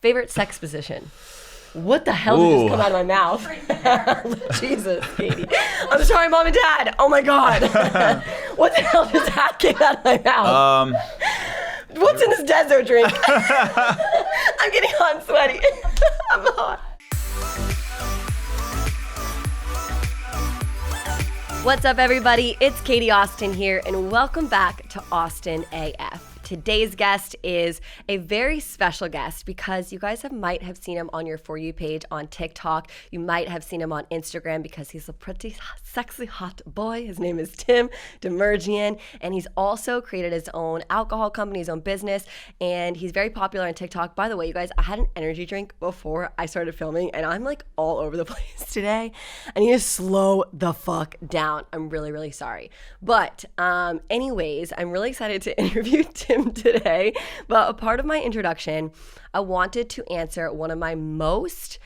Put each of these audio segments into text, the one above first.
Favorite sex position? What the hell did just come out of my mouth? Jesus, Katie. I'm sorry, Mom and Dad. Oh my God. What the hell just that came out of my mouth? What's in this desert drink? I'm getting hot and sweaty. I'm hot. What's up, everybody? It's Katie Austin here, and welcome back to Austin AF. Today's guest is a very special guest because you guys might have seen him on your For You page on TikTok. You might have seen him on Instagram because he's a pretty sexy hot boy. His name is Tim Demirjian, and he's also created his own alcohol company, his own business, and he's very popular on TikTok. By the way, you guys, I had an energy drink before I started filming, and I'm like all over the place today. I need to slow the fuck down. I'm really, really sorry. But anyways, I'm really excited to interview Tim today. But a part of my introduction, I wanted to answer one of my most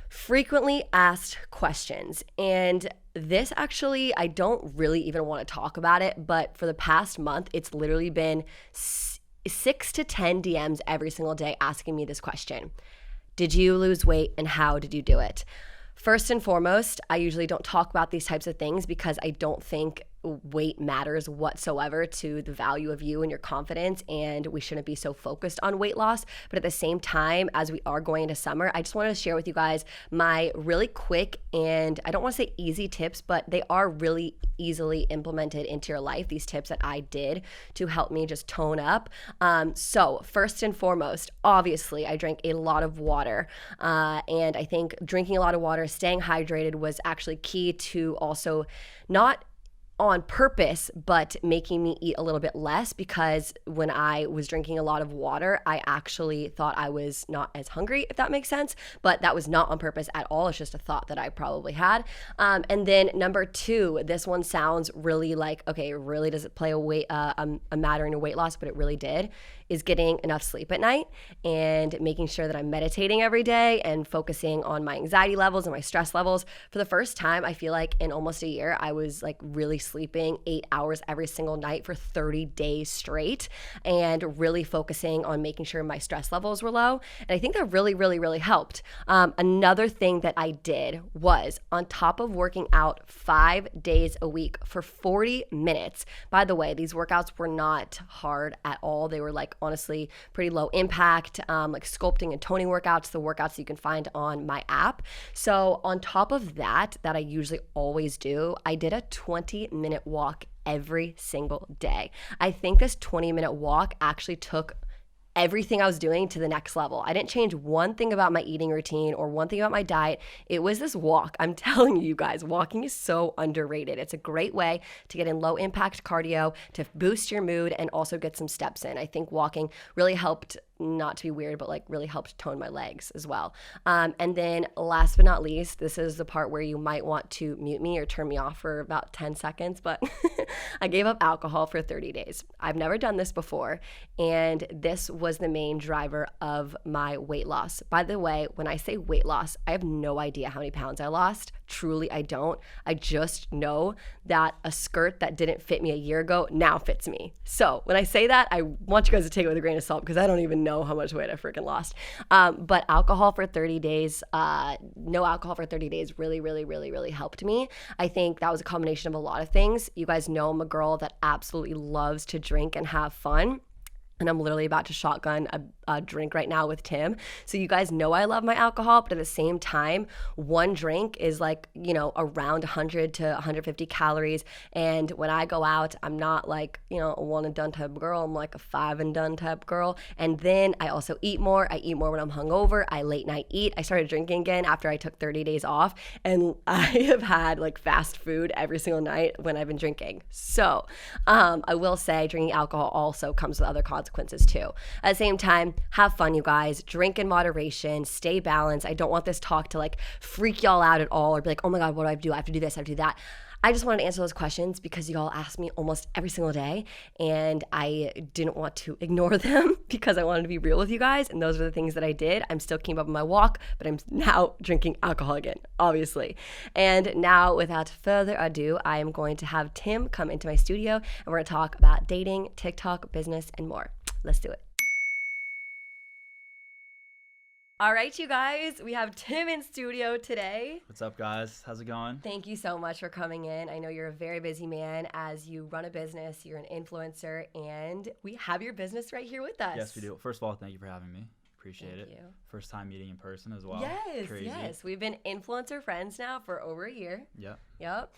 frequently asked questions. And this actually, I don't really even want to talk about it, but for the past month, it's literally been 6 to 10 DMs every single day asking me this question. Did you lose weight and how did you do it? First and foremost, I usually don't talk about these types of things because I don't think weight matters whatsoever to the value of you and your confidence, and we shouldn't be so focused on weight loss. But at the same time, as we are going into summer, I just wanted to share with you guys my really quick and I don't want to say easy tips, but they are really easily implemented into your life, these tips that I did to help me just tone up. So first and foremost, obviously I drank a lot of water, and I think drinking a lot of water, staying hydrated was actually key to also not on purpose, but making me eat a little bit less, because when I was drinking a lot of water, I actually thought I was not as hungry, if that makes sense, but that was not on purpose at all. It's just a thought that I probably had. And then number two, this one sounds really like, okay, really does it play a matter in your weight loss, but it really did, is getting enough sleep at night and making sure that I'm meditating every day and focusing on my anxiety levels and my stress levels. For the first time, I feel like in almost a year, I was like really sleeping 8 hours every single night for 30 days straight and really focusing on making sure my stress levels were low. And I think that really, really, really helped. Another thing that I did was, on top of working out 5 days a week for 40 minutes, by the way, these workouts were not hard at all. They were like, honestly, pretty low impact, like sculpting and toning workouts, the workouts you can find on my app. So on top of that I usually always do, I did a 20-minute walk every single day. I think this 20-minute walk actually took everything I was doing to the next level. I didn't change one thing about my eating routine or one thing about my diet. It was this walk. I'm telling you guys, walking is so underrated. It's a great way to get in low impact cardio, to boost your mood, and also get some steps in. I think walking really helped, not to be weird, but like really helped tone my legs as well. And then last but not least, this is the part where you might want to mute me or turn me off for about 10 seconds, but I gave up alcohol for 30 days. I've never done this before, and this was the main driver of my weight loss. By the way, when I say weight loss, I have no idea how many pounds I lost. Truly, I don't. I just know that a skirt that didn't fit me a year ago now fits me. So when I say that, I want you guys to take it with a grain of salt because I don't even know how much weight I freaking lost. But alcohol for 30 days, no alcohol for 30 days really, really, really, really helped me. I think that was a combination of a lot of things. You guys know I'm a girl that absolutely loves to drink and have fun. And I'm literally about to shotgun a drink right now with Tim. So you guys know I love my alcohol, but at the same time, one drink is like, around 100 to 150 calories. And when I go out, I'm not like, a one and done type of girl. I'm like a 5 and done type girl. And then I also eat more. I eat more when I'm hungover. I late night eat. I started drinking again after I took 30 days off. And I have had like fast food every single night when I've been drinking. So I will say drinking alcohol also comes with other consequences too. At the same time, have fun, you guys. Drink in moderation. Stay balanced. I don't want this talk to like freak y'all out at all or be like, oh my God, what do I have to do? I have to do this, I have to do that. I just wanted to answer those questions because you all ask me almost every single day, and I didn't want to ignore them because I wanted to be real with you guys, and those are the ththings that I did. I'm still keeping up with my walk, but I'm now drinking alcohol again, obviously. And now, without further ado, I am going to have Tim come into my studio, and we're going to talk about dating, TikTok, business, and more. Let's do it. All right, you guys, we have Tim in studio today. What's up, guys? How's it going? Thank you so much for coming in. I know you're a very busy man as you run a business, you're an influencer, and we have your business right here with us. Yes, we do. First of all, thank you for having me. Appreciate it. Thank you. First time meeting in person as well. Yes, Crazy. yes. We've been influencer friends now for over a year. Yep.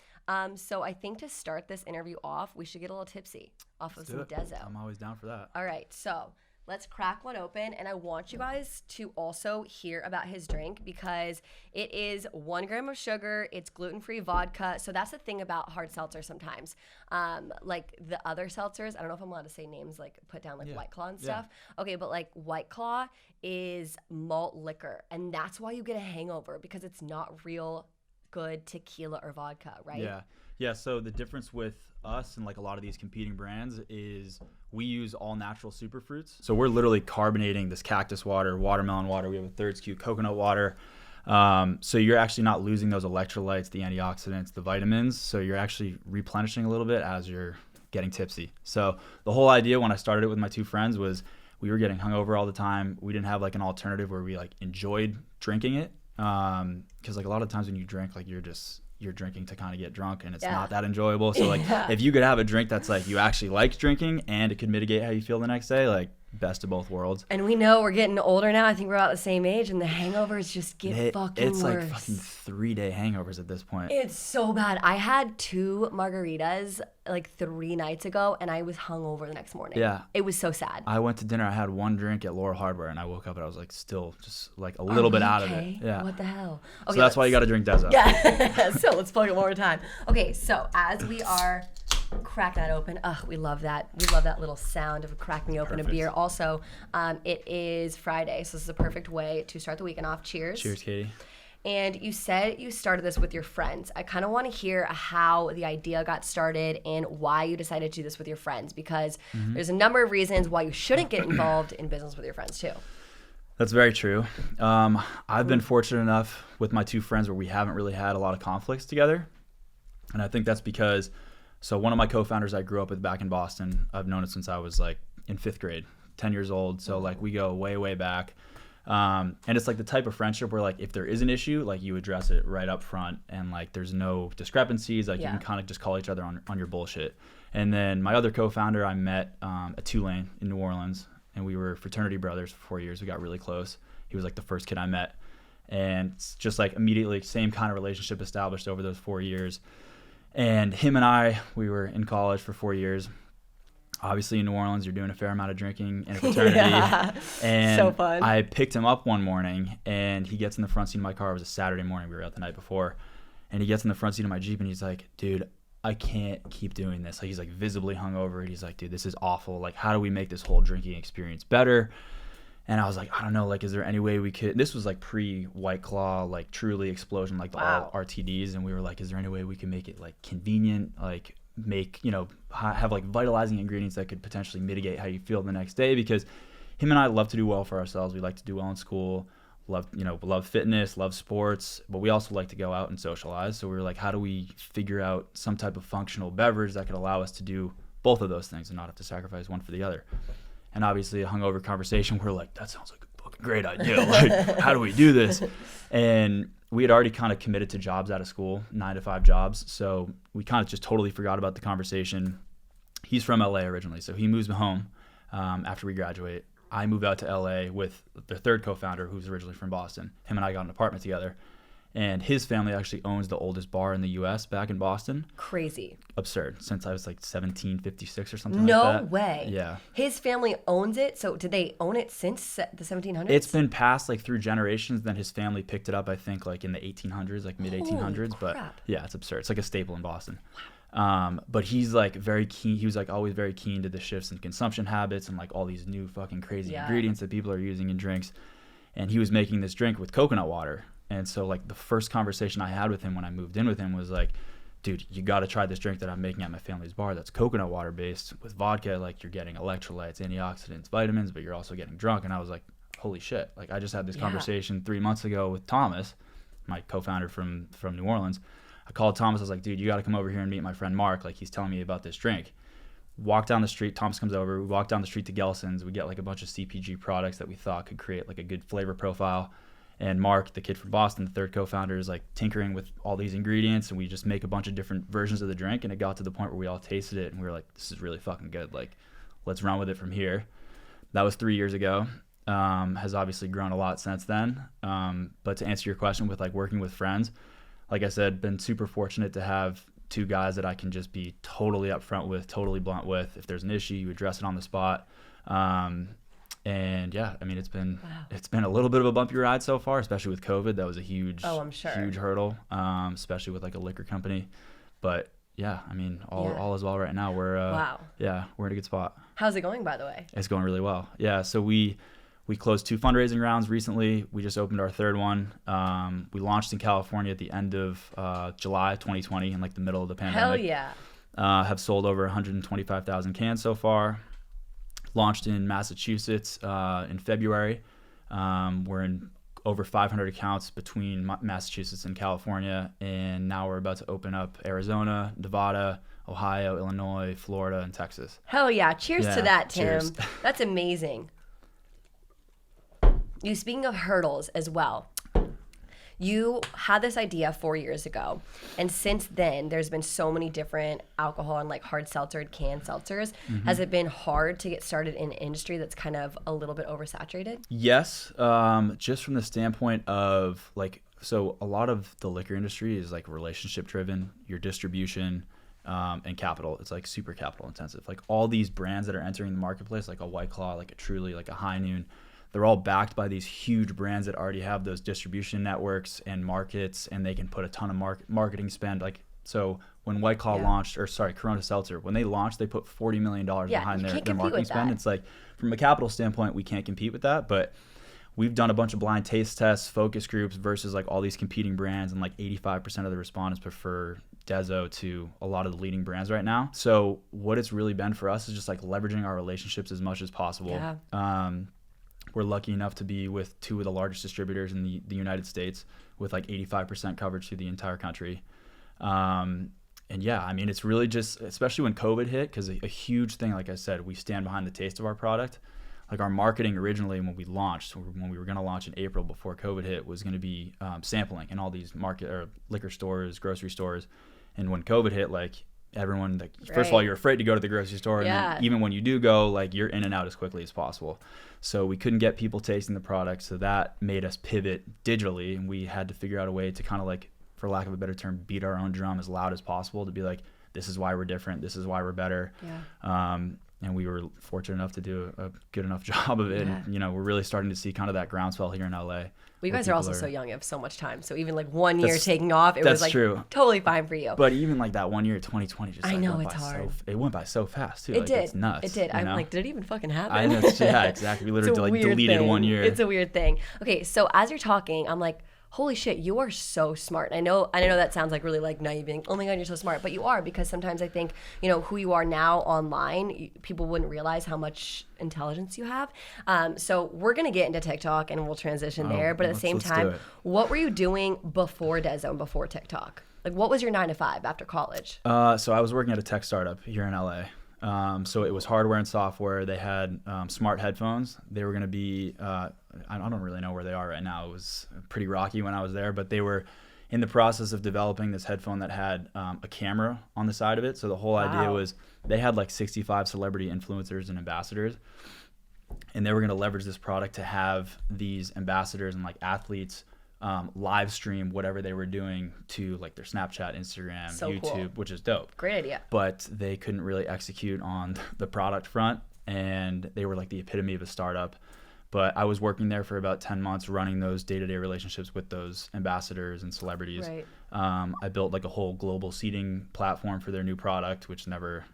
So I think to start this interview off, we should get a little tipsy off of some Dezo. I'm always down for that. All right, so let's crack one open, and I want you guys to also hear about his drink because it is 1 gram of sugar, it's gluten-free vodka, so that's the thing about hard seltzer sometimes. Like the other seltzers, I don't know if I'm allowed to say names, like put down like White Claw and stuff. Yeah. Okay, but like White Claw is malt liquor, and that's why you get a hangover because it's not real good tequila or vodka, right? Yeah, so the difference with us and like a lot of these competing brands is we use all natural superfruits. So we're literally carbonating this cactus water, watermelon water. We have a third SKU, coconut water. So you're actually not losing those electrolytes, the antioxidants, the vitamins. So you're actually replenishing a little bit as you're getting tipsy. So the whole idea when I started it with my 2 friends was we were getting hungover all the time. We didn't have like an alternative where we like enjoyed drinking it. Cause like a lot of times when you drink, like you're drinking to kind of get drunk and it's not that enjoyable. So like if you could have a drink that's like you actually like drinking and it could mitigate how you feel the next day, like best of both worlds. And we know we're getting older now. I think we're about the same age and the hangovers just get fucking worse. It's like fucking 3-day hangovers at this point. It's so bad. I had 2 margaritas like 3 nights ago and I was hungover the next morning. Yeah. It was so sad. I went to dinner. I had 1 drink at Laurel Hardware and I woke up and I was like still just like a little bit out of it. Yeah. What the hell? Okay, so that's why you got to drink Dezo. Yeah. So let's plug it one more time. Okay. So as we are crack that open. We love that. We love that little sound of cracking open a beer. Also, it is Friday, so this is a perfect way to start the weekend off. Cheers. Cheers, Katie. And you said you started this with your friends. I kind of want to hear how the idea got started and why you decided to do this with your friends, because there's a number of reasons why you shouldn't get involved in business with your friends too. That's very true. I've been fortunate enough with my 2 friends where we haven't really had a lot of conflicts together. And I think that's because one of my co-founders I grew up with back in Boston, I've known it since I was like in 5th grade, 10 years old. So like we go way, way back. And it's like the type of friendship where like if there is an issue, like you address it right up front and like there's no discrepancies. Like you can kind of just call each other on your bullshit. And then my other co-founder I met at Tulane in New Orleans, and we were fraternity brothers for 4 years. We got really close. He was like the first kid I met. And it's just like immediately same kind of relationship established over those 4 years. And him and I, we were in college for 4 years. Obviously in New Orleans, you're doing a fair amount of drinking in a fraternity. And so fun. I picked him up one morning and he gets in the front seat of my car. It was a Saturday morning. We were out the night before. And he gets in the front seat of my Jeep and he's like, dude, I can't keep doing this. Like he's like visibly hungover. And he's like, dude, this is awful. Like how do we make this whole drinking experience better? And I was like, I don't know, like, is there any way we could, this was like pre-White Claw, like Truly Explosion, like all RTDs. And we were like, is there any way we can make it like convenient, like make, have like vitalizing ingredients that could potentially mitigate how you feel the next day? Because him and I love to do well for ourselves. We like to do well in school, love fitness, love sports, but we also like to go out and socialize. So we were like, how do we figure out some type of functional beverage that could allow us to do both of those things and not have to sacrifice one for the other? And obviously a hungover conversation, we're like, that sounds like a fucking great idea. Like, how do we do this? And we had already kind of committed to jobs out of school, 9-to-5 jobs. So we kind of just totally forgot about the conversation. He's from LA originally, so he moves home after we graduate. I move out to LA with the 3rd co-founder who's originally from Boston. Him and I got an apartment together. And his family actually owns the oldest bar in the U.S. back in Boston. Crazy. Absurd. Since I was like 1756 or something like that. No way. Yeah. His family owns it. So did they own it since the 1700s? It's been passed like through generations. Then his family picked it up, I think, like in the 1800s, like mid 1800s. But yeah, it's absurd. It's like a staple in Boston. But he's like very keen. He was like always very keen to the shifts in consumption habits and like all these new fucking crazy ingredients that people are using in drinks. And he was making this drink with coconut water. And so like the first conversation I had with him when I moved in with him was like, dude, you got to try this drink that I'm making at my family's bar that's coconut water based with vodka. Like you're getting electrolytes, antioxidants, vitamins, but you're also getting drunk. And I was like, holy shit. Like I just had this conversation 3 months ago with Thomas, my co-founder from New Orleans. I called Thomas. I was like, dude, you got to come over here and meet my friend Mark. Like he's telling me about this drink. walk down the street. Thomas comes over. We walk down the street to Gelson's. We get like a bunch of CPG products that we thought could create like a good flavor profile. And Mark, the kid from Boston, the third co-founder, is like tinkering with all these ingredients, and we just make a bunch of different versions of the drink. And it got to the point where we all tasted it, and we were like, "This is really fucking good. Like, let's run with it from here." That was 3 years ago. Has obviously grown a lot since then. But to answer your question with like working with friends, like I said, been super fortunate to have two guys that I can just be totally upfront with, totally blunt with. If there's an issue, you address it on the spot. And yeah, I mean, it's been a little bit of a bumpy ride so far, especially with COVID. That was a huge hurdle, especially with like a liquor company. But yeah, I mean, all is well right now. We're we're in a good spot. How's it going, by the way? It's going really well. Yeah, so we closed 2 fundraising rounds recently. We just opened our third one. We launched in California at the end of July 2020, in like the middle of the pandemic. Hell yeah. Have sold over 125,000 cans so far. Launched in Massachusetts in February. We're in over 500 accounts between Massachusetts and California, and now we're about to open up Arizona, Nevada, Ohio, Illinois, Florida, and Texas. Hell yeah. Cheers to that, Tim. Cheers. That's amazing. You, speaking of hurdles as well, you had this idea 4 years ago, and since then there's been so many different alcohol and like hard seltzer and canned seltzers. Mm-hmm. Has it been hard to get started in an industry that's kind of a little bit oversaturated? Yes, just from the standpoint of like, so a lot of the liquor industry is like relationship driven, your distribution and capital. It's like super capital intensive. Like all these brands that are entering the marketplace, like a White Claw, like a Truly, like a High Noon, they're all backed by these huge brands that already have those distribution networks and markets, and they can put a ton of marketing spend. Like, so when White Claw launched, or sorry, Corona Seltzer, when they launched, they put $40 million behind their marketing spend. It's like, from a capital standpoint, we can't compete with that, but we've done a bunch of blind taste tests, focus groups versus like all these competing brands, and like 85% of the respondents prefer Dezo to a lot of the leading brands right now. So what it's really been for us is just like leveraging our relationships as much as possible. Yeah. We're lucky enough to be with 2 of the largest distributors in the United States with like 85% coverage through the entire country. And yeah, I mean, it's really just, especially when COVID hit, because a huge thing, like I said, we stand behind the taste of our product. Like our marketing originally when we launched, when we were going to launch in April before COVID hit, was going to be sampling in all these liquor stores, grocery stores. And when COVID hit, like everyone, like, first of all, you're afraid to go to the grocery store. And then even when you do go, like you're in and out as quickly as possible. So we couldn't get people tasting the product. So that made us pivot digitally. And we had to figure out a way to kind of like, for lack of a better term, beat our own drum as loud as possible to be like, this is why we're different. This is why we're better. Yeah. And we were fortunate enough to do a good enough job of it. Yeah. And, you know, we're really starting to see kind of that groundswell here in LA. Well, you guys are also so young. You have so much time. So even like 1 year taking off, it was like totally fine for you. But even like that 1 year, 2020, just like, I know it's hard. It went by so fast too. It like, did. It's nuts. It did. I'm like, did it even fucking happen? I know. Yeah, exactly. We literally like deleted 1 year. It's a weird thing. Okay, so as you're talking, I'm like, holy shit, you are so smart. I know that sounds like really like naive, being, oh my God, you're so smart, but you are, because sometimes I think, you know, who you are now online, people wouldn't realize how much intelligence you have. So we're going to get into TikTok and we'll transition there. But at the same time, what were you doing before Dezo and before TikTok? Like, what was your 9 to 5 after college? So I was working at a tech startup here in LA. So it was hardware and software. They had smart headphones. They were going to be, I don't really know where they are right now. It was pretty rocky when I was there, but they were in the process of developing this headphone that had a camera on the side of it. So the whole idea was they had like 65 celebrity influencers and ambassadors, and they were going to leverage this product to have these ambassadors and like athletes live stream whatever they were doing to like their Snapchat, Instagram, YouTube, which is dope. Great idea. But they couldn't really execute on the product front, and they were like the epitome of a startup. But I was working there for about 10 months running those day-to-day relationships with those ambassadors and celebrities. Right. I built like a whole global seeding platform for their new product, which never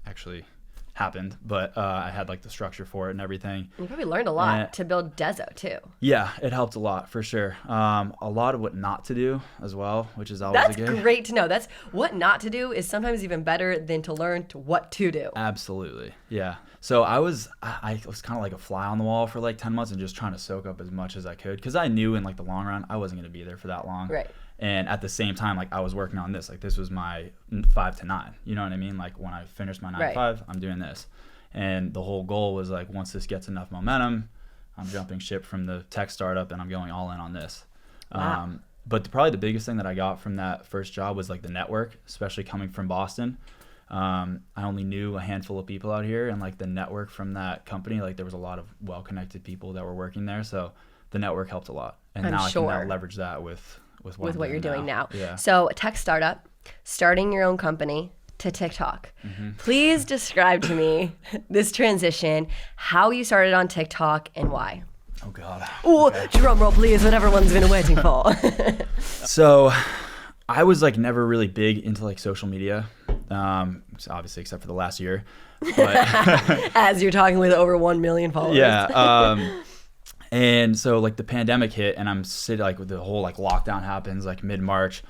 actually happened, but I had like the structure for it and everything. You probably learned a lot to build Dezo too. Yeah, it helped a lot for sure. A lot of what not to do as well, which is always a good. That's great to know. That's what not to do is sometimes even better than to learn to what to do. Absolutely, yeah. So I was kind of like a fly on the wall for like 10 months and just trying to soak up as much as I could, because I knew in like the long run I wasn't going to be there for that long. Right. And at the same time, like I was working on this. Like this was my 5 to 9. You know what I mean? Like when I finished my 9 to 5, I'm doing this. And the whole goal was like, once this gets enough momentum, I'm jumping ship from the tech startup and I'm going all in on this. Wow. But probably the biggest thing that I got from that first job was like the network, especially coming from Boston. I only knew a handful of people out here, and like the network from that company, like there was a lot of well-connected people that were working there. So the network helped a lot. And I'm now sure. I can now leverage that with what you're doing now. Yeah. So a tech startup, starting your own company to TikTok. Please describe to me this transition, how you started on TikTok and why. Oh God. Ooh, okay. Drum roll please, what everyone's been waiting for. So I was like never really big into like social media, obviously except for the last year. But as you're talking with over 1 million followers. Yeah. And so like the pandemic hit, and I'm sitting like with the whole like lockdown happens like mid-March,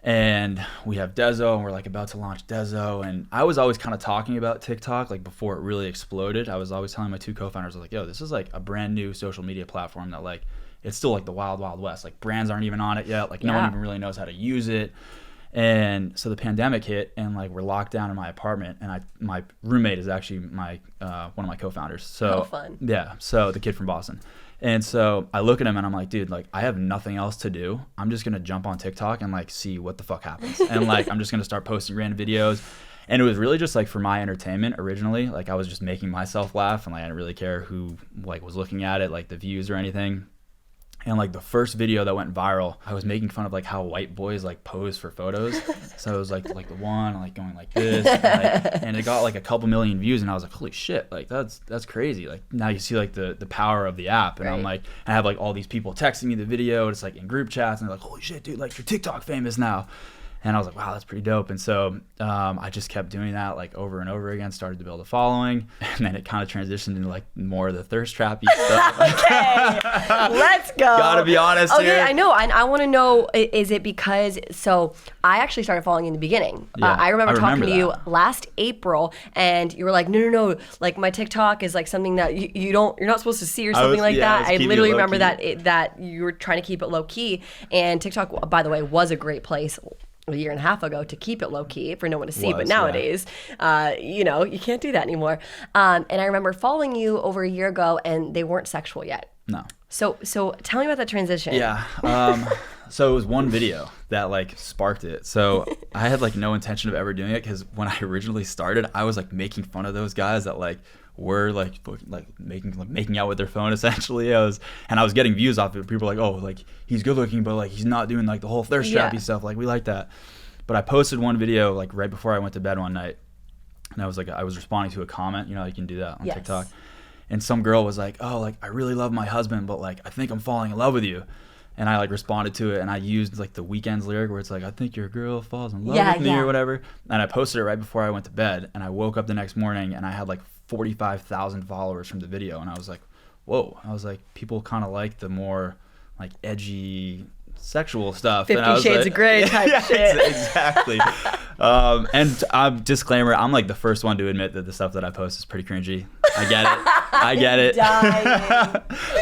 and we have Dezo, and we're like about to launch Dezo. And I was always kind of talking about TikTok like before it really exploded. I was always telling my 2 co-founders, I was like, yo, this is like a brand new social media platform that like, it's still like the wild, wild west. Like brands aren't even on it yet. Like no one even really knows how to use it. And so the pandemic hit, and like we're locked down in my apartment, and my roommate is actually my one of my co-founders. So fun. Yeah, so the kid from Boston. And so I look at him and I'm like, dude, like I have nothing else to do. I'm just gonna jump on TikTok and like see what the fuck happens. And like I'm just gonna start posting random videos. And it was really just like for my entertainment originally. Like I was just making myself laugh, and like I didn't really care who like was looking at it, like the views or anything. And like the first video that went viral, I was making fun of like how white boys like pose for photos. So it was like the one like going like this, and it got like a couple million views, and I was like, holy shit, like that's crazy. Like now you see like the power of the app, and I'm like, I have like all these people texting me the video, and it's like in group chats, and they're like, holy shit, dude, like you're TikTok famous now. And I was like, wow, that's pretty dope. And so I just kept doing that like over and over again, started to build a following. And then it kind of transitioned into like more of the thirst trappy stuff. Okay, let's go. Gotta be honest here. Okay, I know. I want to know, is it because, so I actually started following you in the beginning. Yeah, I remember talking to that. you last April, and you were like, no, like my TikTok is like something that you're not supposed to see or something that. I literally remember that you were trying to keep it low key. And TikTok, by the way, was a great place a year and a half ago to keep it low key for no one to see, but nowadays, you can't do that anymore. And I remember following you over a year ago, and they weren't sexual yet. No. So tell me about that transition. Yeah. So it was one video that like sparked it. So I had like no intention of ever doing it, because when I originally started, I was like making fun of those guys that like were like making out with their phone essentially. I was getting views off it. People were like, oh, like he's good looking, but like he's not doing like the whole thirst trappy stuff. Like we like that. But I posted one video like right before I went to bed one night, and I was responding to a comment. You know, you can do that on TikTok. And some girl was like, oh, like I really love my husband, but like I think I'm falling in love with you. And I like responded to it, and I used like the Weeknd's lyric where it's like, I think your girl falls in love with me or whatever. And I posted it right before I went to bed, and I woke up the next morning and I had like 45,000 followers from the video. And I was like, whoa. I was like, people kind of like the more like edgy sexual stuff. 50 Shades of Grey type shit. Exactly. And disclaimer, I'm like the first one to admit that the stuff that I post is pretty cringy. I get it.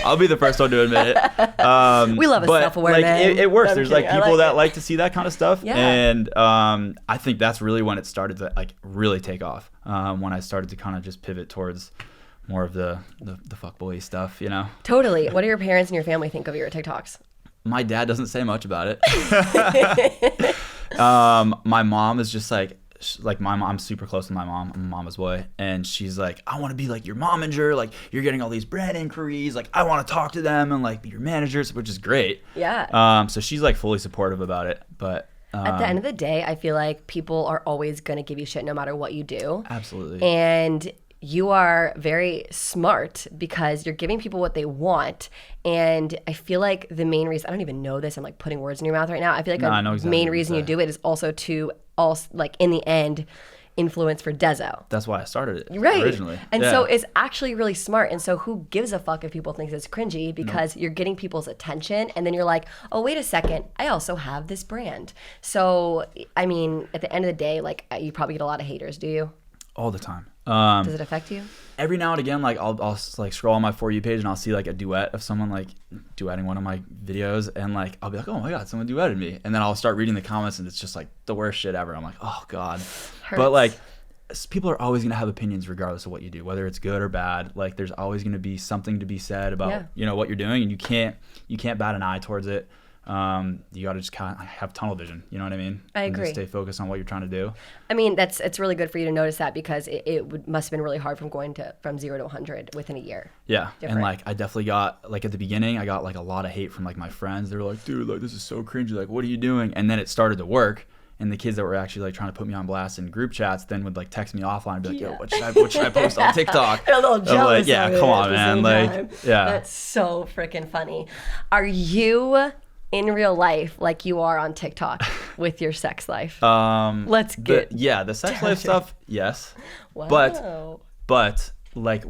I'll be the first one to admit it. We love a self-aware like, man. it works. I'm There's kidding. like people that like to see that kind of stuff. Yeah. And I think that's really when it started to like really take off. When I started to kind of just pivot towards more of the fuckboy stuff, you know? Totally. What do your parents and your family think of your TikToks? My dad doesn't say much about it. My mom is just like my mom, I'm super close to my mom. I'm a mama's boy. And she's like, I want to be like your momager. Like you're getting all these brand inquiries. Like I want to talk to them and like be your managers, which is great. Yeah. So she's like fully supportive about it. But at the end of the day, I feel like people are always going to give you shit no matter what you do. Absolutely. And you are very smart because you're giving people what they want. And I feel like the main reason, I don't even know this, I'm like putting words in your mouth right now. I feel like main reason you do it is also to like in the end influence for Dezo. That's why I started it originally. And so it's actually really smart. And so who gives a fuck if people think it's cringy, because you're getting people's attention, and then you're like, oh, wait a second, I also have this brand. So, I mean, at the end of the day, like you probably get a lot of haters, do you? All the time. Does it affect you? Every now and again, like I'll like scroll on my For You page and I'll see like a duet of someone like duetting one of my videos, and like I'll be like, oh my god, someone duetted me, and then I'll start reading the comments and it's just like the worst shit ever. I'm like, oh god. Hurts. But like people are always gonna have opinions regardless of what you do, whether it's good or bad. Like there's always gonna be something to be said about what you're doing, and you can't bat an eye towards it. You got to just kind of have tunnel vision. You know what I mean? I agree. And just stay focused on what you're trying to do. I mean, it's really good for you to notice that, because must have been really hard from 0 to 100 within a year. Yeah. Different. And like, I definitely got, like at the beginning, I got like a lot of hate from like my friends. They were like, dude, like this is so cringy. Like, what are you doing? And then it started to work. And the kids that were actually like trying to put me on blast in group chats then would like text me offline and be like, yo, what should I post on TikTok? A little jealous. Like, yeah, come on, man. Like, yeah. That's so freaking funny. Are you in real life like you are on TikTok with your sex life? Let's get the sex life stuff, yes. Wow. But like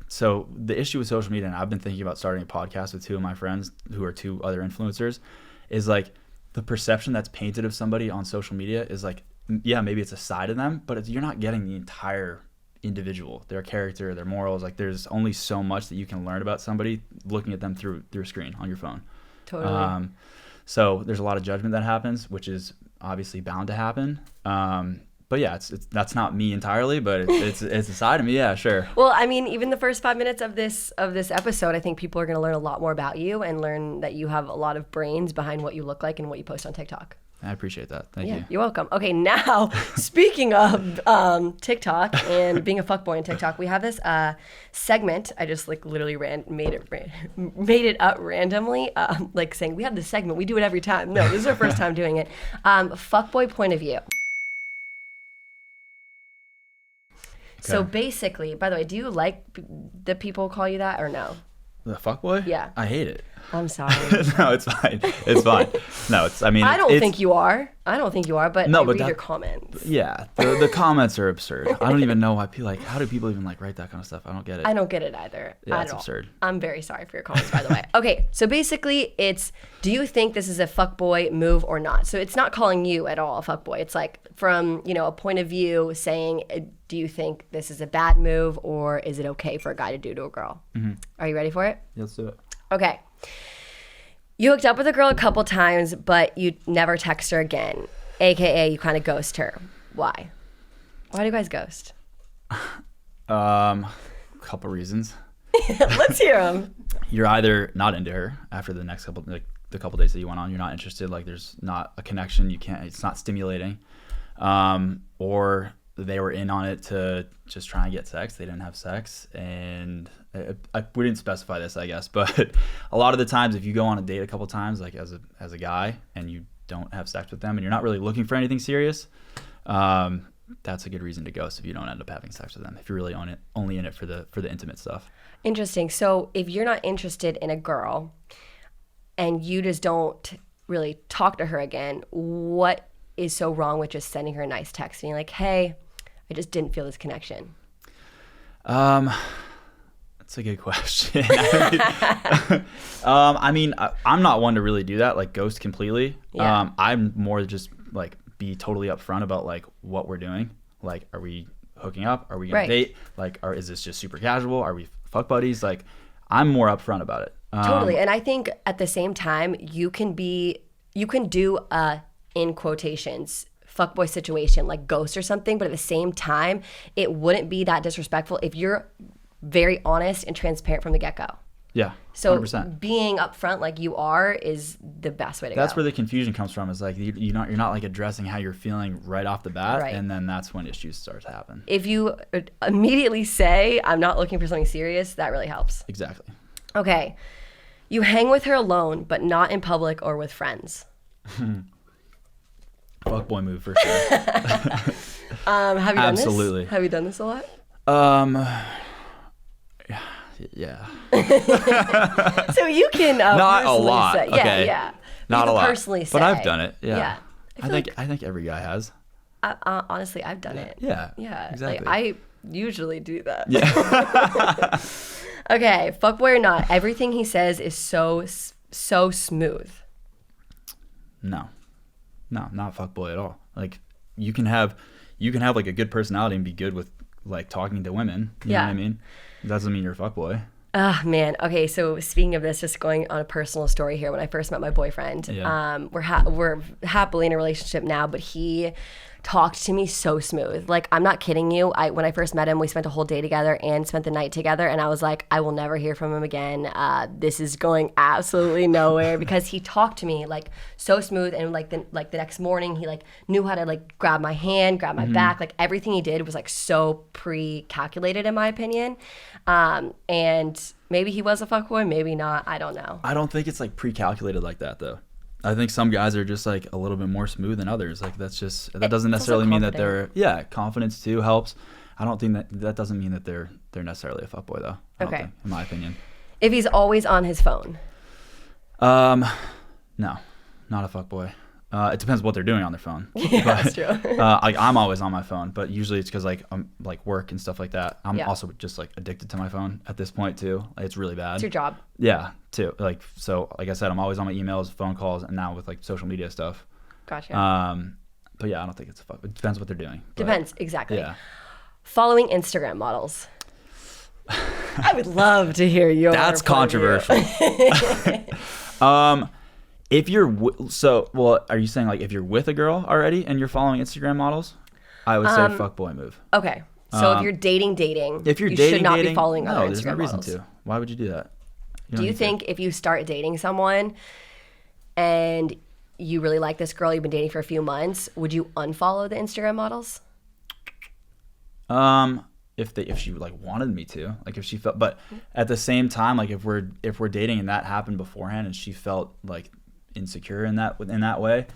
so the issue with social media, and I've been thinking about starting a podcast with two of my friends who are two other influencers, is like the perception that's painted of somebody on social media is like, yeah, maybe it's a side of them, but you're not getting the entire individual, their character, their morals. Like there's only so much that you can learn about somebody looking at them through a screen on your phone. Totally. So there's a lot of judgment that happens, which is obviously bound to happen. But yeah, it's that's not me entirely, but it's a side of me. Yeah, sure. Well, I mean, even the first 5 minutes of this episode, I think people are going to learn a lot more about you and learn that you have a lot of brains behind what you look like and what you post on TikTok. I appreciate that. Thank you. You're welcome. Okay, now speaking of TikTok and being a fuckboy on TikTok, we have this segment. I just like literally made it up randomly, like saying we have this segment. We do it every time. No, this is our first time doing it. Fuckboy point of view. Okay. So basically, by the way, do you like that people call you that or no? The fuckboy? Yeah. I hate it. I'm sorry. No, it's fine. It's fine. No, it's. I mean, I don't think you are. But no, I read your comments. Yeah, the comments are absurd. I don't even know why people like. How do people even like write that kind of stuff? I don't get it. I don't get it either. Yeah, it's absurd. I'm very sorry for your comments, by the way. Okay, so basically, it's do you think this is a fuckboy move or not? So it's not calling you at all a fuckboy. It's like from a point of view saying, do you think this is a bad move or is it okay for a guy to do to a girl? Mm-hmm. Are you ready for it? Yeah, let's do it. Okay. You hooked up with a girl a couple times, but you never text her again, aka you kind of ghost her. Why? Why do you guys ghost? Couple reasons. Let's hear them. You're either not into her after the next couple, like the couple days that you went on. You're not interested. Like there's not a connection. You can't. It's not stimulating. Or they were in on it to just try and get sex. They didn't have sex, and we didn't specify this, I guess, but a lot of the times if you go on a date a couple times, like as a guy, and you don't have sex with them and you're not really looking for anything serious, that's a good reason to ghost if you don't end up having sex with them, if you're really only in it for the intimate stuff. Interesting. So if you're not interested in a girl and you just don't really talk to her again, what is so wrong with just sending her a nice text and you're like, hey, I just didn't feel this connection? That's a good question. I mean, I'm not one to really do that, like ghost completely. Yeah. I'm more just like be totally upfront about like what we're doing. Like, are we hooking up? Are we gonna date? Like, is this just super casual? Are we fuck buddies? Like, I'm more upfront about it. Totally. And I think at the same time, you can do a, in quotations, fuckboy situation, like ghost or something, but at the same time, it wouldn't be that disrespectful if you're very honest and transparent from the get-go. Yeah, 100%. So being upfront like you are is the best way to go. That's where the confusion comes from. Is like you're not like addressing how you're feeling right off the bat, right. And then that's when issues start to happen. If you immediately say, I'm not looking for something serious, that really helps. Exactly. Okay. You hang with her alone, but not in public or with friends. Fuckboy move for sure. Have you done Absolutely. this? Have you done this a lot? Yeah. So you can not a lot. say, okay. Yeah. Not a lot. Personally say, but I've done it. Yeah. I think every guy has. Honestly, I've done it. Yeah. Yeah. Exactly. Like, I usually do that. Yeah. Okay, fuckboy or not, everything he says is so smooth. No, not fuckboy at all. Like you can have like a good personality and be good with like talking to women. You know what I mean? Doesn't mean you're a fuckboy. Ah, man. Okay, so speaking of this, just going on a personal story here. When I first met my boyfriend, we're happily in a relationship now, but he talked to me so smooth. Like, I'm not kidding you. When I first met him, we spent a whole day together and spent the night together, and I was like, I will never hear from him again. This is going absolutely nowhere, because he talked to me like so smooth, and like the next morning, he like knew how to like grab my hand, grab my back. Like, everything he did was like so pre-calculated, in my opinion. And maybe he was a fuckboy, maybe not. I don't know. I don't think it's like pre-calculated like that though. I think some guys are just like a little bit more smooth than others. Like that doesn't necessarily mean that they're confidence too helps. I don't think that doesn't mean that they're necessarily a fuckboy though. I don't think, in my opinion. If he's always on his phone. No, not a fuckboy. It depends what they're doing on their phone. Yeah, that's true. Like I'm always on my phone, but usually it's because like I'm like work and stuff like that. I'm also just like addicted to my phone at this point too. Like, it's really bad. It's your job. Yeah, too. Like, so like I said, I'm always on my emails, phone calls, and now with like social media stuff. Gotcha. But yeah, I don't think it's a fuck. It depends what they're doing. Depends, exactly. Yeah. Following Instagram models. I would love to hear your. That's controversial. If you're are you saying like if you're with a girl already and you're following Instagram models? I would say fuckboy move. Okay. So if you're dating, if you're you dating, should not be following other there's Instagram no reason models. to. Why would you do that? Do you think if you start dating someone and you really like this girl you've been dating for a few months, would you unfollow the Instagram models? If she like wanted me to, like if she felt, but at the same time, like if we're dating and that happened beforehand and she felt like insecure in that way,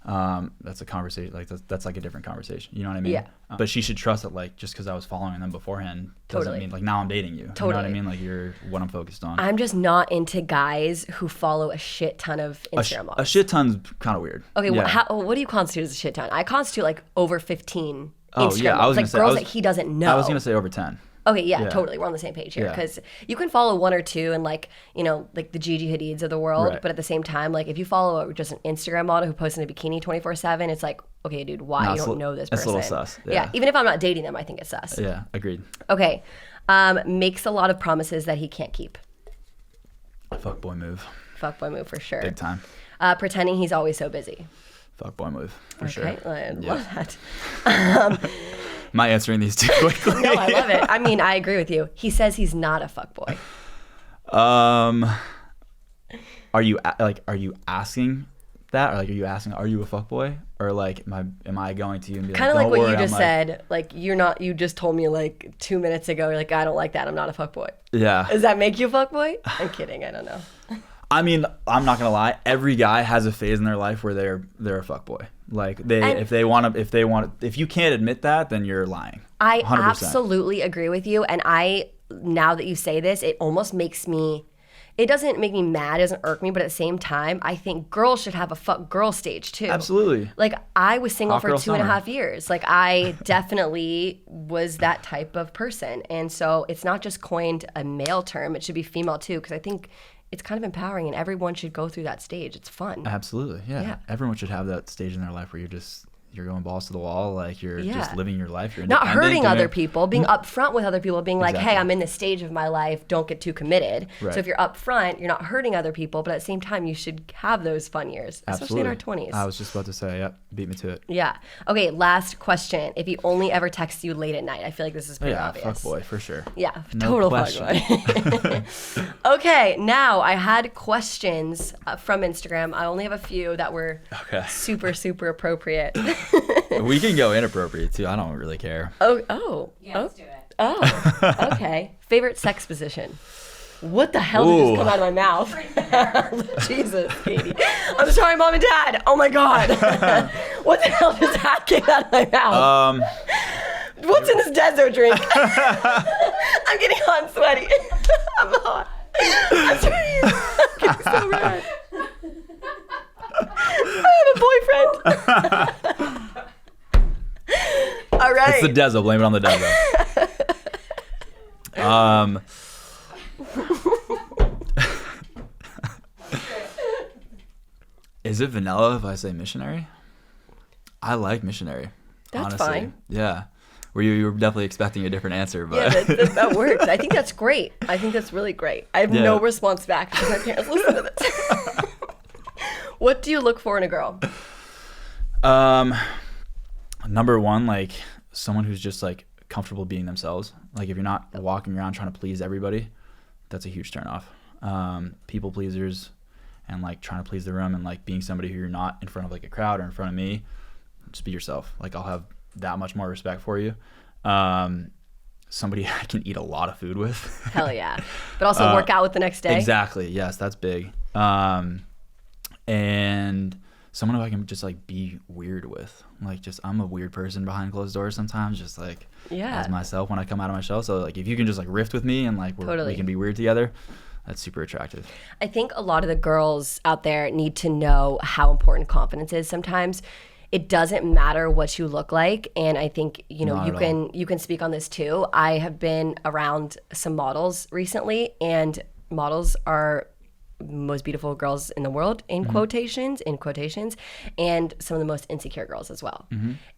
that's a conversation. Like that's like a different conversation. You know what I mean? Yeah. But she should trust that like just because I was following them beforehand doesn't mean like now I'm dating you. Totally. You know what I mean? Like you're what I'm focused on. I'm just not into guys who follow a shit ton of Instagram models. A shit ton's kind of weird. Okay, yeah. what do you constitute as a shit ton? I constitute like over 15 Oh Instagram yeah, I was like gonna say girls that he doesn't know. I was gonna say over 10. Okay, yeah, totally. We're on the same page here, because you can follow one or two and like, you know, like the Gigi Hadids of the world, Right. but at the same time, like if you follow just an Instagram model who posts in a bikini 24/7, it's like, okay, dude, why? You don't know this person. It's a little sus. Yeah, even if I'm not dating them, I think it's sus. Yeah, agreed. Okay, makes a lot of promises that he can't keep. Fuckboy move. Fuckboy move for sure. Big time. Pretending he's always so busy. Fuckboy move for sure. Okay, I love that. Am I answering these too quickly? No, I love it. I mean, I agree with you. He says he's not a fuckboy. Are you asking that, or like are you asking, are you a fuckboy, or like am I going to you and be kind of like, like what worry, you just said, like you're not, you just told me like 2 minutes ago, you're like, I don't like that, I'm not a fuckboy. Yeah. Does that make you a fuckboy? I'm kidding, I don't know. I mean, I'm not gonna lie. Every guy has a phase in their life where they're a fuckboy. Like if you can't admit that, then you're lying. 100%. I absolutely agree with you, and now that you say this, it almost makes me. It doesn't make me mad, it doesn't irk me, but at the same time, I think girls should have a fuck girl stage too. Absolutely. Like, I was single Hot for girl 2.5 years. Like, I definitely was that type of person. And so it's not just coined a male term, it should be female too, because I think it's kind of empowering and everyone should go through that stage. It's fun. Absolutely. Yeah. Everyone should have that stage in their life where you're going balls to the wall, like you're just living your life. You're not hurting other people, being upfront with other people, being like, Exactly. hey, I'm in this stage of my life, don't get too committed. Right. So if you're upfront, you're not hurting other people, but at the same time, you should have those fun years, especially in our 20s. I was just about to say, yeah, beat me to it. Yeah. Okay, last question. If he only ever texts you late at night, I feel like this is pretty obvious. Fuck boy, for sure. Yeah, No total question. fuckboy. Okay, now I had questions from Instagram. I only have a few that were super, super appropriate. We can go inappropriate too. I don't really care. Yeah, let's do it. Oh, okay. Favorite sex position? What the hell did just come out of my mouth? Jesus, Katie. I'm sorry, Mom and Dad. Oh my God. What the hell just came out of my mouth? What's in this desert drink? I'm getting hot and sweaty. I'm hot. I'm sorry. I'm getting so red. I have a boyfriend. All right. It's the Dezo. Blame it on the Dezo. Is it vanilla if I say missionary? I like missionary. That's honestly. fine. Yeah. You were definitely expecting a different answer, but Yeah, that works. I think that's great. I think that's really great. I have no response back because my parents listen to this. What do you look for in a girl? Number one, like someone who's just like comfortable being themselves. Like if you're not walking around trying to please everybody, that's a huge turnoff. People pleasers and like trying to please the room and like being somebody who you're not in front of like a crowd or in front of me, just be yourself. Like I'll have that much more respect for you. Somebody I can eat a lot of food with. Hell yeah. But also work out with the next day. Exactly. Yes, that's big. And someone who I can just like be weird with. Like just I'm a weird person behind closed doors sometimes, just like as myself when I come out of my shell. So like if you can just like riff with me and like we can be weird together, that's super attractive. I think a lot of the girls out there need to know how important confidence is sometimes. It doesn't matter what you look like, and I think you can speak on this too. I have been around some models recently, and models are most beautiful girls in the world in quotations, and some of the most insecure girls as well.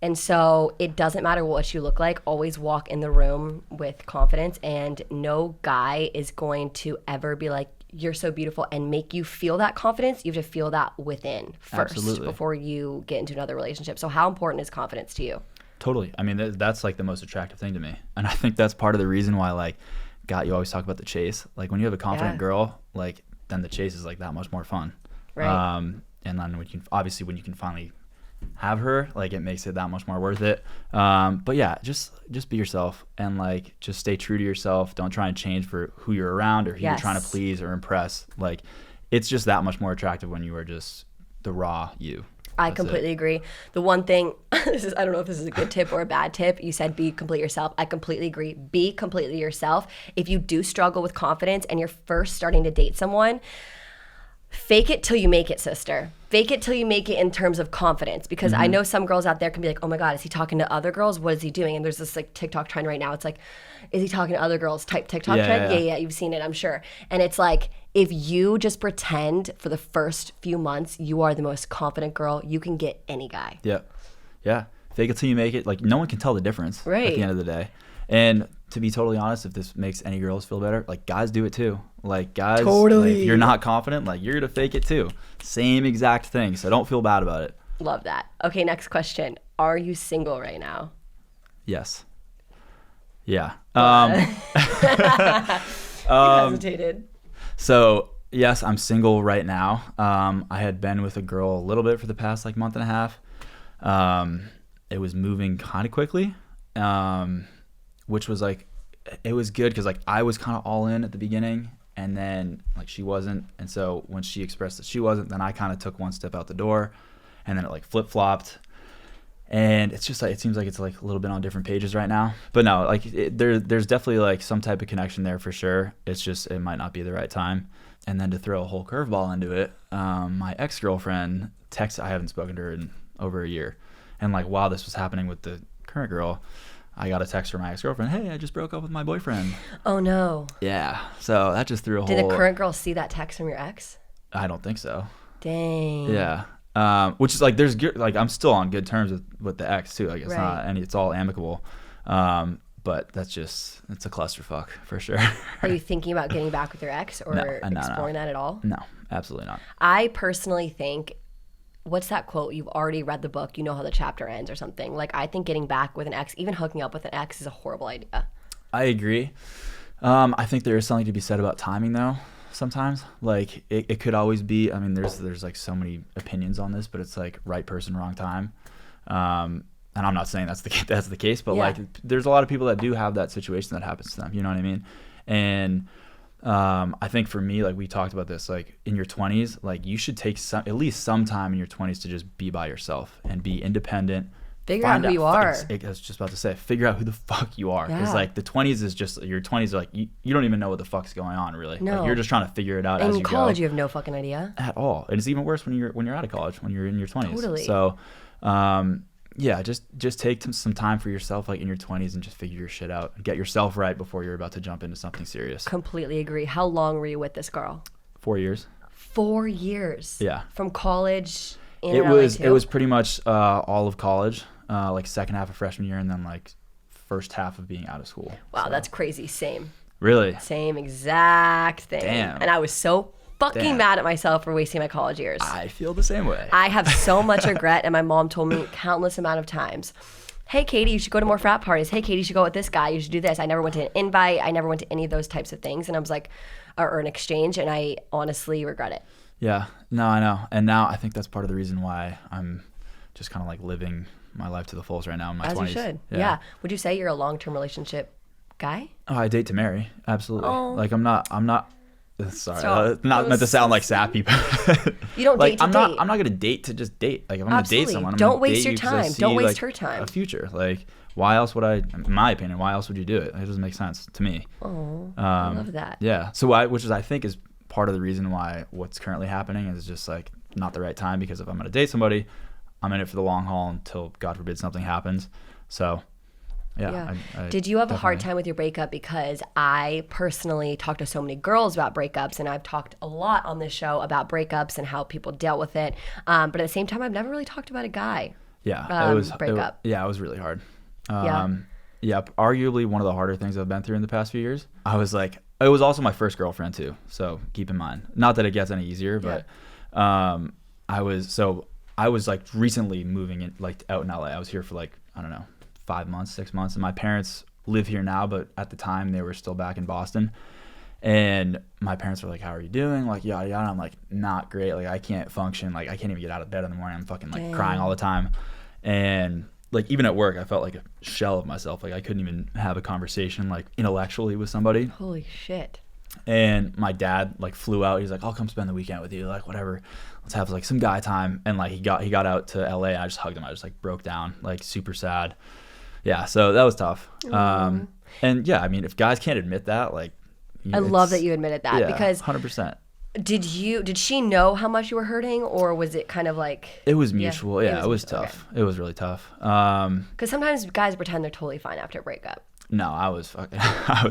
And so it doesn't matter what you look like. Always walk in the room with confidence, and no guy is going to ever be like, you're so beautiful, and make you feel that confidence. You have to feel that within first before you get into another relationship. So how important is confidence to you? Totally. I mean, that's like the most attractive thing to me. And I think that's part of the reason why like, you always talk about the chase. Like when you have a confident girl, like then the chase is like that much more fun. Right. And then when you can finally have her, like it makes it that much more worth it. But yeah, just be yourself and like just stay true to yourself. Don't try and change for who you're around or who you're trying to please or impress. Like it's just that much more attractive when you are just the raw you. I completely agree. The one thing, I don't know if this is a good tip or a bad tip. You said be complete yourself. I completely agree. Be completely yourself. If you do struggle with confidence and you're first starting to date someone, fake it till you make it, sister. Fake it till you make it in terms of confidence. Because I know some girls out there can be like, oh my God, is he talking to other girls? What is he doing? And there's this like TikTok trend right now. It's like, is he talking to other girls type TikTok trend? Yeah, you've seen it, I'm sure. And it's like, if you just pretend for the first few months you are the most confident girl, you can get any guy. Yeah. Fake it till you make it. Like no one can tell the difference at the end of the day. And to be totally honest, if this makes any girls feel better, like guys do it too. Like guys, like, if you're not confident, like you're gonna fake it too. Same exact thing. So don't feel bad about it. Love that. Okay, next question. Are you single right now? Yes. Yeah. You hesitated. So yes, I'm single right now. I had been with a girl a little bit for the past like month and a half. It was moving kind of quickly, which was like, it was good because like I was kind of all in at the beginning and then like she wasn't. And so when she expressed that she wasn't, then I kind of took one step out the door and then it like flip-flopped. And it's just like, it seems like it's like a little bit on different pages right now. But no, like there's definitely like some type of connection there for sure. It's just, it might not be the right time. And then to throw a whole curveball into it, my ex-girlfriend I haven't spoken to her in over a year. And like while this was happening with the current girl, I got a text from my ex-girlfriend, hey, I just broke up with my boyfriend. Oh no. Yeah. So that just threw a whole... Did the current girl see that text from your ex? I don't think so. Dang. Yeah. Which is like, there's good, like I'm still on good terms with the ex too. Like it's not, and it's all amicable. But it's a clusterfuck for sure. Are you thinking about getting back with your ex or exploring that at all? No, absolutely not. I personally think, what's that quote? You've already read the book, you know how the chapter ends or something. Like I think getting back with an ex, even hooking up with an ex, is a horrible idea. I agree. I think there is something to be said about timing though. Sometimes like it could always be, I mean there's like so many opinions on this, but it's like right person, wrong time. And I'm not saying that's the case, but like there's a lot of people that do have that situation that happens to them, you know what I mean? And I think for me, like we talked about this, like in your 20s, like you should take at least some time in your 20s to just be by yourself and be independent. Figure out who you are. I was just about to say, figure out who the fuck you are. Because like the 20s is just, your 20s are like, you don't even know what the fuck's going on really. No. Like, you're just trying to figure it out as you go. In college, you have no fucking idea. At all. And it's even worse when you're out of college, when you're in your 20s. Totally. So, yeah, just take some time for yourself like in your 20s and just figure your shit out. Get yourself right before you're about to jump into something serious. Completely agree. How long were you with this girl? 4 years. 4 years? Yeah. From college It was pretty much all of college. Like second half of freshman year and then like first half of being out of school. Wow, So, that's crazy. Same really? exact thing. Damn. And I was so fucking Damn. mad at myself for wasting my college years. I feel the same way. I have so much regret, and my mom told me countless amount of times, hey, Katie, you should go to more frat parties. Hey, Katie, you should go with this guy. You should do this. I never went to an invite. I never went to any of those types of things. And I was like, or an exchange, and I honestly regret it. Yeah, no, I know. And now I think that's part of the reason why I'm just kind of like living my life to the fullest right now in my 20s. As you should. Yeah. Would you say you're a long-term relationship guy? Oh, I date to marry. Absolutely. Oh. Like I'm not sorry, Stop. not meant to sound like sappy, but You don't like date to date. I'm not gonna date to just date. Like if I'm gonna date Absolutely. someone, I'm Don't gonna waste date your you 'cause I time. see, Don't waste like, her time. A future. Like why else would I? In my opinion, why else would you do it? It doesn't make sense to me. Oh, I love that. Yeah. So which is I think is part of the reason why what's currently happening is just like not the right time, because if I'm gonna date somebody, I'm in it for the long haul until God forbid something happens. So yeah. I Did you have a hard definitely- time with your breakup? Because I personally talked to so many girls about breakups, and I've talked a lot on this show about breakups and how people dealt with it. But at the same time, I've never really talked about a guy. Yeah, it was breakup. It was really hard. Yeah. Yeah, arguably one of the harder things I've been through in the past few years. I was like, it was also my first girlfriend too, so keep in mind. Not that it gets any easier, but I was like recently moving in, like out in LA. I was here for like, I don't know, 5 months, 6 months, and my parents live here now, but at the time they were still back in Boston. And my parents were like, how are you doing? Like, yada, yada. I'm like, not great. Like, I can't function. Like, I can't even get out of bed in the morning. I'm fucking like crying all the time. And like, even at work, I felt like a shell of myself. Like, I couldn't even have a conversation like intellectually with somebody. Holy shit. And my dad like flew out. He's like, I'll come spend the weekend with you. Like, whatever. Let's have like some guy time. And like, he got out to LA, and I just hugged him. I just like broke down, like super sad. Yeah. So that was tough. And yeah, I mean, if guys can't admit that, like, I love that you admitted that, yeah, because 100%. did she know how much you were hurting, or was it kind of like It was mutual. Yeah, it was mutual. tough. It was really tough. Because sometimes guys pretend they're totally fine after a breakup. No, I was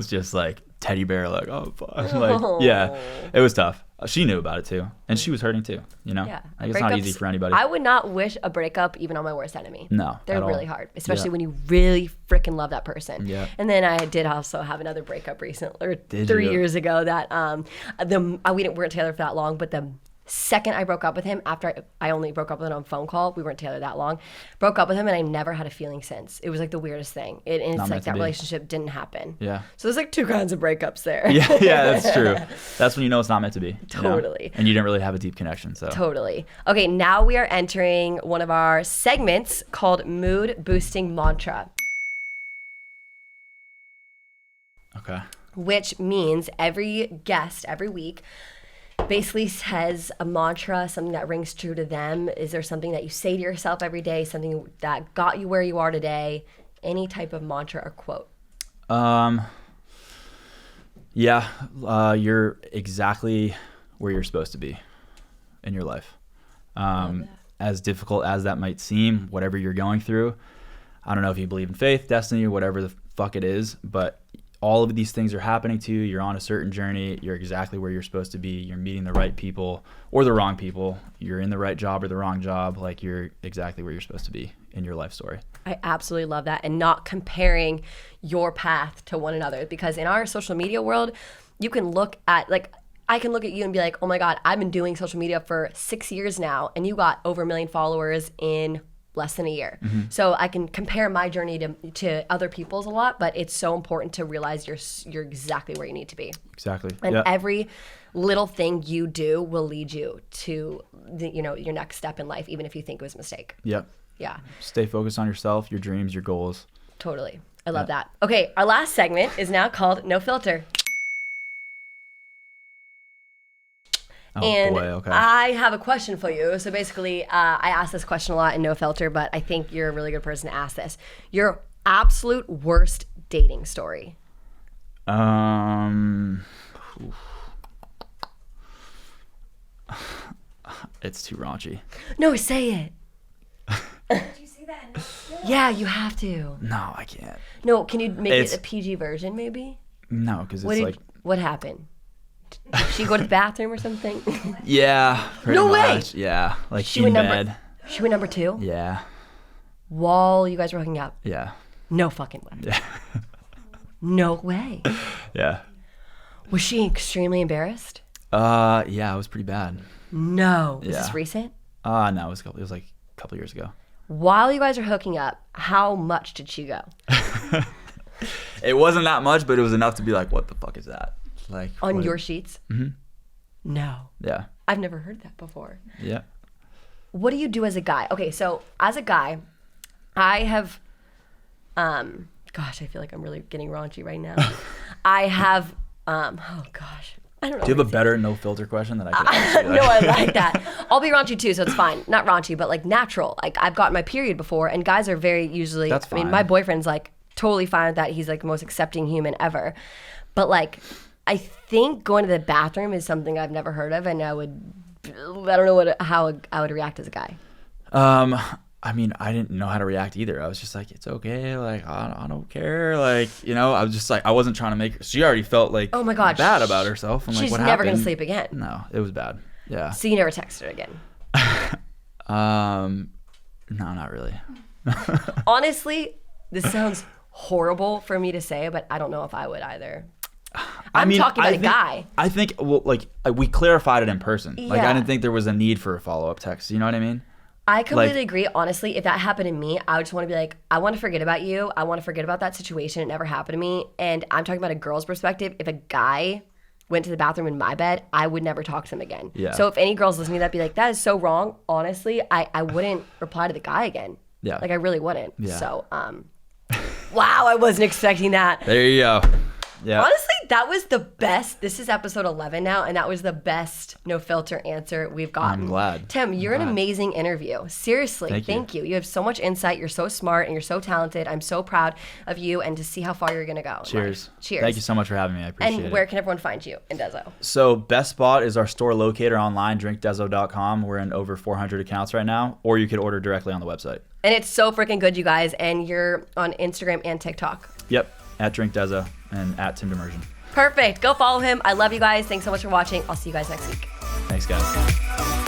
just like teddy bear, like, oh fuck. Like, yeah, it was tough. She knew about it too, and she was hurting too. You know, Yeah, like, it's not breakups- easy for anybody. I would not wish a breakup even on my worst enemy. No, They're at all. really hard, especially Yeah. when you really freaking love that person. Yeah. And then I did also have another breakup recently, or Did 3 you? years ago. That we weren't together for that long, but the second I broke up with him, after I only broke up with him on phone call, we weren't together that long. Broke up with him, and I never had a feeling since. It was like the weirdest thing. And it's Not like meant to that be. relationship didn't happen. Yeah. So there's like two kinds of breakups there. Yeah, that's true. That's when you know it's not meant to be. you know? Totally. And you didn't really have a deep connection. So Totally. Okay, now we are entering one of our segments called Mood Boosting Mantra, okay. which means every guest every week basically says a mantra, something that rings true to them. Is there something that you say to yourself every day, something that got you where you are today? Any type of mantra or quote? Yeah, you're exactly where you're supposed to be in your life. As difficult as that might seem, whatever you're going through, I don't know if you believe in faith, destiny, whatever the fuck it is, but all of these things are happening to you. You're on a certain journey. You're exactly where you're supposed to be. You're meeting the right people or the wrong people. You're in the right job or the wrong job. Like, you're exactly where you're supposed to be in your life story. I absolutely love that. And not comparing your path to one another, because in our social media world, you can look at, like, I can look at you and be like, oh my God, I've been doing social media for 6 years now, and you got over 1 million followers in less than a year. So I can compare my journey to other people's a lot, but it's so important to realize you're exactly where you need to be. Exactly. And Yeah. every little thing you do will lead you to your next step in life, even if you think it was a mistake. Yep. Yeah, Stay focused on yourself, your dreams, your goals. totally. I love that. Okay, our last segment is now called No Filter. Oh And boy, okay. I have a question for you. So basically, I ask this question a lot in No Filter, but I think you're a really good person to ask this. Your absolute worst dating story. It's too raunchy. No, say it. Did you see that? Yeah, you have to. No, I can't. No, can you make It's- it a PG version, maybe? No, because it's like, What happened? Did she go to the bathroom or something? yeah, pretty No way! much. Yeah, like She in went bed. She went number 2 Yeah, while you guys were hooking up. yeah. No fucking way. Yeah. No way. Yeah. Was she extremely embarrassed? Yeah, it was pretty bad. No. Was Yeah. this recent? No, it was like a couple years ago. While you guys are hooking up, how much did she go? It wasn't that much, but it was enough to be like, what the fuck is that? Like On what- your sheets? Mhm. No. Yeah. I've never heard that before. Yeah. What do you do as a guy? Okay, so as a guy, I have, gosh, I feel like I'm really getting raunchy right now. I have, oh gosh, I don't know. Do you have a better no filter question that I could ask you? No, I like that. I'll be raunchy too, so it's fine. Not raunchy, but like natural. Like I've gotten my period before, and guys are very usually. That's I mean, fine. my boyfriend's like totally fine with that. He's like the most accepting human ever. But like, I think going to the bathroom is something I've never heard of, and I don't know how I would react as a guy. I mean, I didn't know how to react either. I was just like, it's okay. Like, I don't care. Like, you know, I was just like, I wasn't trying to make her. She already felt like, Oh my God, bad about herself. I'm like, She's what never happened? gonna sleep again. No, it was bad. Yeah. So you never texted her again. No, not really. Honestly, this sounds horrible for me to say, but I don't know if I would either. I'm talking about a guy. I think, well, like, we clarified it in person. Like, Yeah. I didn't think there was a need for a follow-up text. You know what I mean? I completely agree. Honestly, if that happened to me, I would just want to be like, I want to forget about you. I want to forget about that situation. It never happened to me. And I'm talking about a girl's perspective. If a guy went to the bathroom in my bed, I would never talk to him again. Yeah. So if any girls listening to that be like, that is so wrong. Honestly, I wouldn't reply to the guy again. Yeah. Like I really wouldn't. Yeah. So, wow, I wasn't expecting that. There you go. Yeah. Honestly, that was the best. This is episode 11 now, and that was the best no filter answer we've gotten. I'm glad. Tim, you're an glad. amazing interview. Seriously, Thank you. you. You have so much insight. You're so smart, and you're so talented. I'm so proud of you, and to see how far you're going to go. in Cheers. life. Cheers. Thank you so much for having me. I appreciate it. And where can everyone find you in Dezo? So best spot is our store locator online, drinkdezo.com. We're in over 400 accounts right now, or you could order directly on the website. And it's so freaking good, you guys. And you're on Instagram and TikTok. Yep, at drinkdezo and at Tim Demirjian. Perfect. Go follow him. I love you guys. Thanks so much for watching. I'll see you guys next week. Thanks, guys.